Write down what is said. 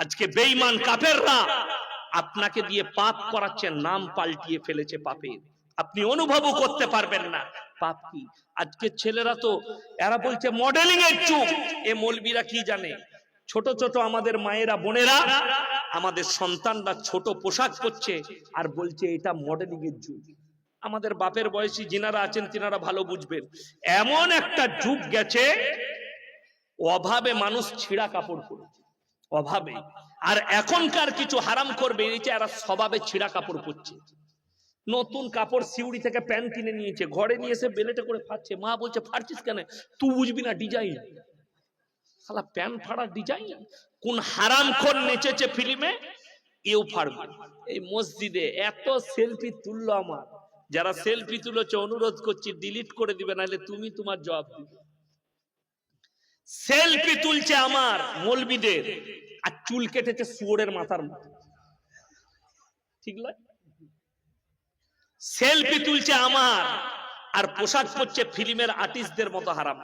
আজকে বেঈমান কাফেররা আপনাকে দিয়ে পাপ করাচ্ছে, নাম পাল্টিয়ে ফেলেছে পাপের, আপনি অনুভবও করতে পারবেন না পাপ কি। আজকে ছেলেরা তো এরা বলছে মডেলিং এর যুগ, এ মৌলবীরা কি জানে, ছোট ছোট আমাদের মায়েরা বোনেরা আমাদের সন্তানরা ছোট পোশাক পরছে আর বলছে এটা মডেলিং এর যুগ। আমাদের বাপের বয়সী যিনারা আছেন তিনারা ভালো বুঝবেন, এমন একটা যুগ গেছে অভাবে মানুষ ছিঁড়া কাপড় পরেছে, অভাবে। আর এখনকার কিছু হারাম করবে বেরিয়েছে, এরা স্বভাবে ছিঁড়া কাপড় পরছে। নতুন কাপড় সিউড়ি থেকে প্যান্ট কিনে নিয়েছে, ঘরে নিয়ে এসে বেলেটে করে ফাটছে, মা বলছে ফাটছিস কেন, তুই বুঝবি না ডিজাইন, শালা প্যান্ট ফাড়া ডিজাইন। কোন হারামখোর নেচেছে ফিল্মে, এও ফাড়বে। এই মসজিদে এত সেলফি তুললো, আমার যারা সেলফি তুলেছে অনুরোধ করছি ডিলিট করে দিবে, নাহলে তুমি তোমার জবাব দিবে। সেলফি তুলছে আমার মৌলবীদের, আর চুল কেটেছে শুয়োরের মাথার মতো, ঠিক নয়? সেলফি তুলছে আমার আর পোশাক পরছে ফিল্মের আর্টিস্টদের মতো হারাম।